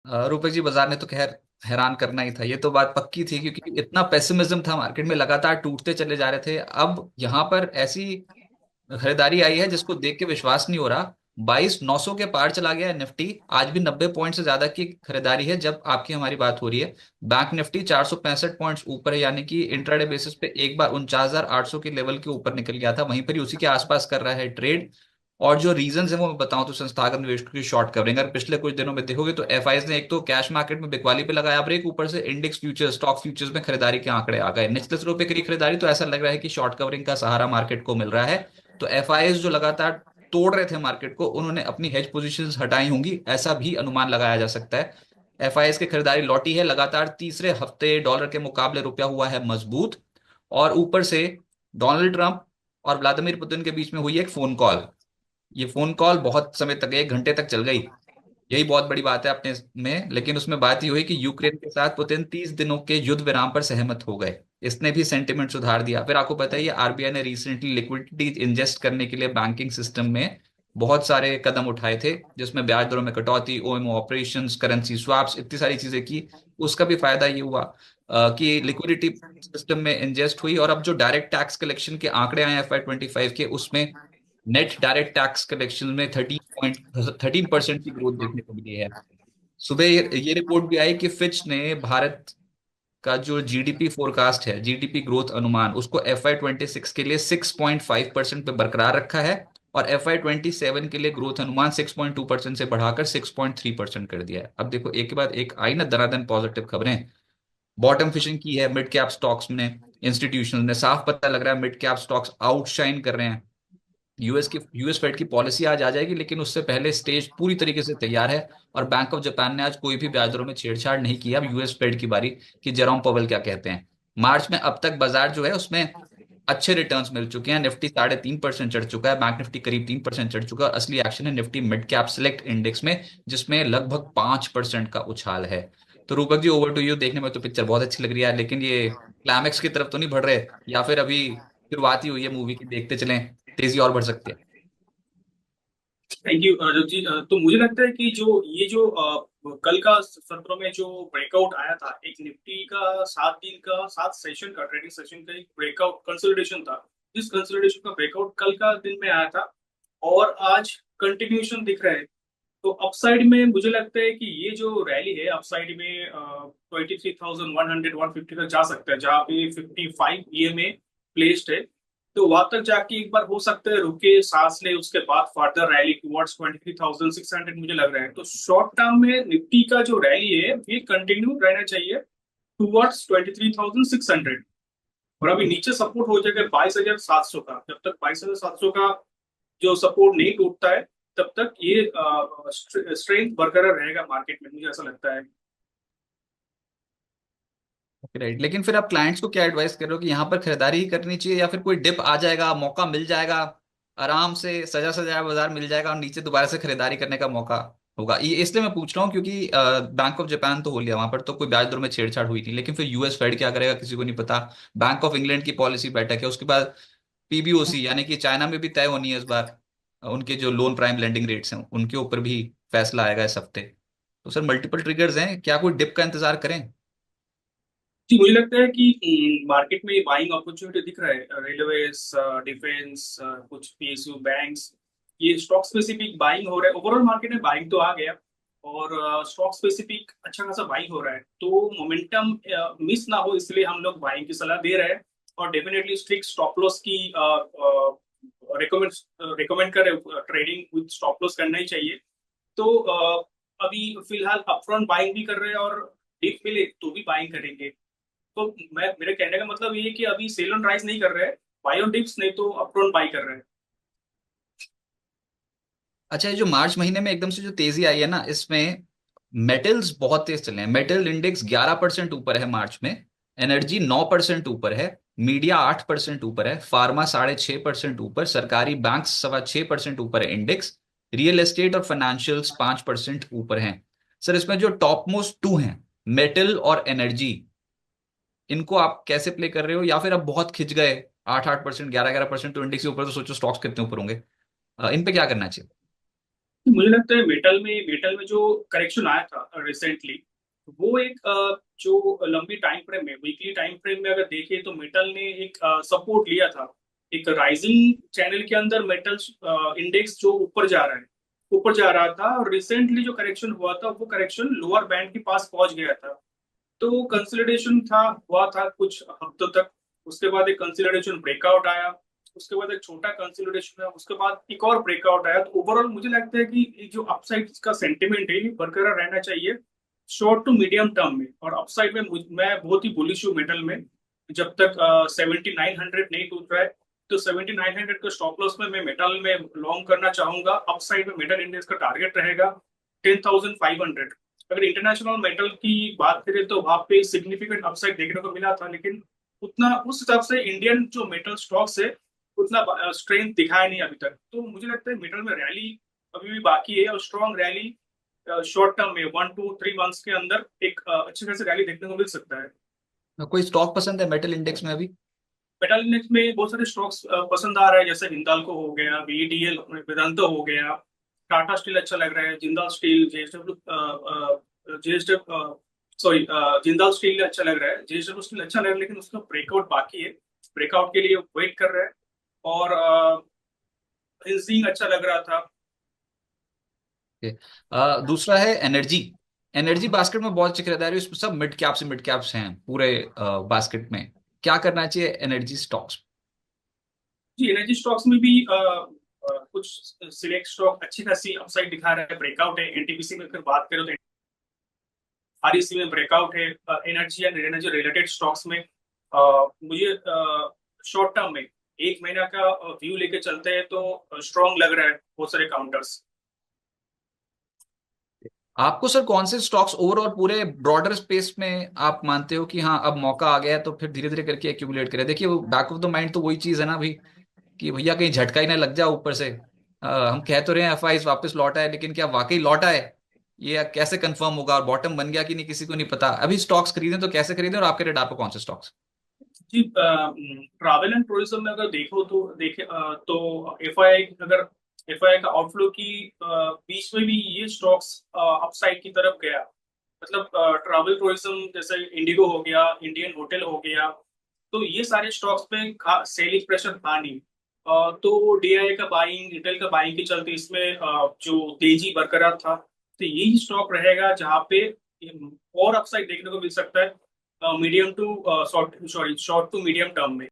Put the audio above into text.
रूपक जी, बाजार ने तो खैर हैरान करना ही था, ये तो बात पक्की थी, क्योंकि इतना पेसिमिज्म था मार्केट में, लगातार टूटते चले जा रहे थे। अब यहाँ पर ऐसी खरीदारी आई है जिसको देख के विश्वास नहीं हो रहा। 22,900 के पार चला गया है निफ्टी। आज भी 90 पॉइंट से ज्यादा की खरीदारी है जब आपकी हमारी बात हो रही है। बैंक निफ्टी 465 पॉइंट्स ऊपर है, यानी कि इंट्राडे बेसिस पे एक बार 49,800 के लेवल के ऊपर निकल गया था, वहीं पर ही उसी के आसपास कर रहा है ट्रेड। और जो रीजन है वो मैं बताऊं तो संस्थागत निवेशकों की शॉर्ट कवरिंग। अगर पिछले कुछ दिनों में देखोगे तो एफआईज ने एक तो कैश मार्केट में बिकवाली पे लगाया ब्रेक, ऊपर से इंडेक्स फ्यूचर्स, स्टॉक फ्यूचर्स में खरीदारी के आंकड़े आ गए निचले स्तर पे करी खरीदारी, तो ऐसा लग रहा है कि शॉर्ट कवरिंग का सहारा मार्केट को मिल रहा है। तो एफआईज जो लगातार तोड़ रहे थे मार्केट को, उन्होंने अपनी हेज पोजीशंस हटाई होंगी, ऐसा भी अनुमान लगाया जा सकता है। एफआईएस की खरीदारी लौटी है, लगातार तीसरे हफ्ते डॉलर के मुकाबले रुपया हुआ है मजबूत। और ऊपर से डोनाल्ड ट्रंप और व्लादिमीर पुतिन के बीच में हुई एक फोन कॉल। ये फोन कॉल बहुत समय तक, 1 घंटे तक चल गई। यही बहुत बड़ी बात है अपने में, लेकिन उसमें बात ये हुई कि यूक्रेन के साथ पुतिन 30 दिनों के युद्ध विराम पर सहमत हो गए। इसने भी सेंटिमेंट सुधार दिया। फिर आपको पता ही है, आरबीआई ने रिसेंटली लिक्विडिटी इंजेस्ट करने के लिए बैंकिंग सिस्टम में बहुत सारे कदम उठाए थे, जिसमें ब्याज दरों में कटौती, ओएमओ ऑपरेशंस, करेंसी स्वैप्स, इतनी सारी चीजें की। उसका भी फायदा ये हुआ कि लिक्विडिटी सिस्टम में इंजेस्ट हुई। और अब जो डायरेक्ट टैक्स कलेक्शन के आंकड़े आए FY 25 के, उसमें नेट डायरेक्ट टैक्स कलेक्शन में 13% की ग्रोथ देखने को मिली है। सुबह ये रिपोर्ट भी आई कि फिच ने भारत का जो जीडीपी फोरकास्ट है, जीडीपी ग्रोथ अनुमान, उसको FY 26 के लिए 6.5% पे बरकरार रखा है। और FY 27 के लिए ग्रोथ अनुमान 6.2% से बढ़ाकर 6.3% कर दिया है। अब देखो, एक के बाद एक आई ना दनादन पॉजिटिव खबरें। बॉटम फिशिंग की है मिड कैप स्टॉक्स में, इंस्टीट्यूशनल ने, साफ पता लग रहा है मिड कैप स्टॉक्स आउटशाइन कर रहे हैं। यूएस फेड की पॉलिसी आज आ जाएगी, लेकिन उससे पहले स्टेज पूरी तरीके से तैयार है। और बैंक ऑफ जापान ने आज कोई भी ब्याज दरों में छेड़छाड़ नहीं किया। अब यूएस फेड की बारी कि जेरोम पवेल क्या कहते हैं। मार्च में अब तक बाजार जो है उसमें अच्छे रिटर्न्स मिल चुके हैं। निफ्टी 3.5% चढ़ चुका है, बैंक निफ्टी करीब 3% चढ़ चुका है। असली एक्शन है Nifty mid cap select index में, जिसमें लगभग 5% का उछाल है। तो Rupak ji, over to you. देखने में तो पिक्चर बहुत अच्छी लग रही है, लेकिन ये क्लाइमेक्स की तरफ तो नहीं बढ़ रहे, या फिर अभी शुरुआत ही हुई है मूवी की, देखते चलें, तेजी और बढ़ सकती है। थैंक यू रजत जी। तो मुझे लगता है कि जो कल का सत्र में जो ब्रेकआउट आया था, एक निफ्टी का 7 दिन का 7 सेशन का ट्रेडिंग सेशन का एक ब्रेकआउट कंसोलिडेशन था। जिस कंसोलिडेशन का ब्रेकआउट कल का दिन में आया था और आज कंटिन्यूशन दिख रहा है। तो अपसाइड में मुझे लगता है कि ये जो रैली है अपसाइड में 23,100 150 तक जा सकता है, जहाँ पे 55 EMA प्लेस्ड है। तो वहां तक जाके एक बार हो सकता है रुके, सांस ले, उसके बाद फर्दर रैली टुवर्ड्स 23,600 मुझे लग रहा है। तो शॉर्ट टर्म में निफ्टी का जो रैली है ये कंटिन्यू रहना चाहिए टुवर्ड्स 23,600। और अभी नीचे सपोर्ट हो जाएगा 22,700 का। जब तक 22,700 का जो सपोर्ट नहीं टूटता है, तब तक ये स्ट्रेंथ बरकरार रहेगा मार्केट में, मुझे ऐसा लगता है। राइट, लेकिन फिर आप क्लाइंट्स को क्या एडवाइस कर रहे हो कि यहाँ पर खरीदारी ही करनी चाहिए, या फिर कोई डिप आ जाएगा, मौका मिल जाएगा, आराम से सजा सजाया बाजार मिल जाएगा और नीचे दोबारा से खरीदारी करने का मौका होगा? ये इसलिए मैं पूछ रहा हूँ क्योंकि बैंक ऑफ जापान तो हो लिया, वहां पर तो कोई ब्याज दरों में छेड़छाड़ हुई नहीं, लेकिन फिर यूएस फेड क्या करेगा किसी को नहीं पता। बैंक ऑफ इंग्लैंड की पॉलिसी बैठक है, उसके बाद पीबीओसी यानी कि चाइना में भी तय होनी है इस बार। उनके जो लोन प्राइम लेंडिंग रेट्स हैं उनके ऊपर भी फैसला आएगा इस हफ्ते। तो सर, मल्टीपल ट्रिगर्स हैं, क्या कोई डिप का इंतजार करें? जी, मुझे लगता है कि मार्केट में बाइंग अपॉर्चुनिटी दिख रहा है। रेलवेज, डिफेंस, कुछ PSU बैंक्स, ये स्टॉक स्पेसिफिक बाइंग हो रहा है। ओवरऑल मार्केट में बाइंग तो आ गया और स्टॉक स्पेसिफिक अच्छा खासा बाइंग हो रहा है। तो मोमेंटम मिस ना हो, इसलिए हम लोग बाइंग की सलाह दे रहे हैं। और डेफिनेटली स्ट्रिक्ट स्टॉप लॉस की रिकमेंड रिकमेंड करें। ट्रेडिंग विद स्टॉप लॉस करना ही चाहिए। तो अभी फिलहाल अपफ्रंट बाइंग भी कर रहे हैं और डिप मिले तो भी बाइंग करेंगे। तो मैं, मेरे कहने का मतलब ये है कि अभी सेल ऑन राइज नहीं कर रहे हैं, बाय ऑन डिप्स, नहीं तो अपफ्रंट बाई कर रहे हैं। अच्छा, ये जो मार्च महीने में एकदम से जो तेजी आई है ना, इसमें मेटल्स बहुत तेज चले हैं। मेटल इंडेक्स 11% ऊपर है मार्च में, एनर्जी 9% ऊपर है, मीडिया 8% ऊपर है, फार्मा 6.5% ऊपर, सरकारी बैंक 6.25% ऊपर है इंडेक्स, रियल एस्टेट और फाइनेंशियल्स 5% ऊपर हैं। सर, इसमें जो टॉप मोस्ट टू हैं, मेटल और एनर्जी, इनको आप कैसे प्ले कर रहे हो? या फिर अब बहुत खिंच गए, 8-8%, 11-11% तो इंडेक्स के ऊपर, तो सोचो स्टॉक्स कितने ऊपर होंगे। इन पे क्या करना चाहिए? मुझे लगता है मेटल में जो करेक्शन आया था रिसेंटली, वो एक जो लंबी टाइम फ्रेम में, वीकली टाइम फ्रेम में अगर देखें तो मेटल ने एक सपोर्ट लिया था। एक राइजिंग चैनल के अंदर मेटल इंडेक्स जो ऊपर जा रहा था, और रिसेंटली जो करेक्शन हुआ था वो करेक्शन लोअर बैंड के पास पहुंच गया था। तो कंसोलिडेशन हुआ था कुछ हफ्तों तक। उसके बाद एक कंसोलिडेशन ब्रेकआउट आया, उसके बाद एक छोटा कंसोलिडेशन आया, उसके बाद एक और ब्रेकआउट आया। तो ओवरऑल मुझे लगता है कि ये जो अपसाइड का सेंटिमेंट है ये बरकरार रहना चाहिए शॉर्ट टू मीडियम टर्म में। और अपसाइड में मैं बहुत ही बुलिश हूँ मेटल में। जब तक 7900 नहीं टूट रहा है, तो 7900 का स्टॉप लॉस में मैं मेटल में लॉन्ग करना चाहूंगा। अपसाइड में मेटल इंडेक्स का टारगेट रहेगा 10,500। अगर इंटरनेशनल मेटल की बात करें तो वहां पे सिग्निफिकेंट अपसाइड देखने को मिला था, लेकिन उतना उस हिसाब से इंडियन जो मेटल स्टॉक्स है उतना स्ट्रेंथ दिखाया नहीं अभी तक। तो मुझे लगता है मेटल में रैली अभी भी बाकी है, और स्ट्रॉन्ग रैली शॉर्ट टर्म में 1 2 3 मंथ्स के अंदर एक अच्छे खासी रैली देखने को मिल सकता है। कोई स्टॉक पसंद है मेटल इंडेक्स में अभी? मेटल इंडेक्स में बहुत सारे स्टॉक्स पसंद आ रहे हैं, जैसे हिंदाल्को हो गया, बीईडीएल, वेदांतो हो गया, टाटा स्टील अच्छा लग रहा है, Jindal steel, JSW sorry Jindal steel अच्छा लग रहा है, जेएसडब्ल्यू स्टील अच्छा लग रहा है, लेकिन उसका ब्रेकआउट बाकी है। ब्रेकआउट के लिए वेट कर रहा है। और इंजीन अच्छा लग रहा था। Okay. दूसरा है एनर्जी। एनर्जी बास्केट में बहुत अच्छी खरीदारी है, उसमें सब मिड कैप से मिड कैप्स हैं पूरे बास्केट में। क्या करना चाहिए एनर्जी स्टॉक्स? जी, एनर्जी स्टॉक्स में भी कुछ सिलेक्ट स्टॉक अच्छी खासी अपसाइड दिखा रहा है, ब्रेकआउट है। एनटीपीसी में अगर बात करें तो आरईसी में ब्रेकआउट है। Energy and energy related stocks में मुझे शॉर्ट टर्म में 1 महीना का व्यू लेके चलते हैं तो स्ट्रॉन्ग लग रहा है बहुत सारे काउंटर्स। आपको सर कौन से स्टॉक्स ओवरऑल पूरे ब्रॉडर स्पेस में आप मानते हो कि हाँ अब मौका आ गया है, तो फिर धीरे धीरे करके एक्यूमुलेट करें? देखिए वो बैक ऑफ द माइंड तो वही चीज है ना भाई, कि भैया कहीं झटका ही ना लग जाए ऊपर से। हम कह तो रहे हैं एफआईज वापस लौटा है, लेकिन क्या वाकई लौटा है? ये कैसे कंफर्म होगा? और बॉटम बन गया कि नहीं, किसी को नहीं पता। अभी स्टॉक्स खरीदें तो कैसे खरीदें, और आपके रेडार पर कौन से स्टॉक्स? जी, ट्रैवल एंड टूरिज्म में अगर देखो तो देखे तो एफआई, अगर एफआई का आउटफ्लो की बीच में भी ये स्टॉक्स अपसाइड की तरफ गया। मतलब ट्रैवल टूरिज्म जैसे इंडिगो हो गया, इंडियन होटल हो गया, तो ये सारे स्टॉक्स पे सेलिंग प्रेशर था नहीं। तो डीआई का बाइंग, रिटेल का बाइंग के चलते इसमें जो तेजी बरकरार था। तो यही स्टॉक रहेगा जहाँ पे और अपसाइड देखने को मिल सकता है medium to short to medium term में।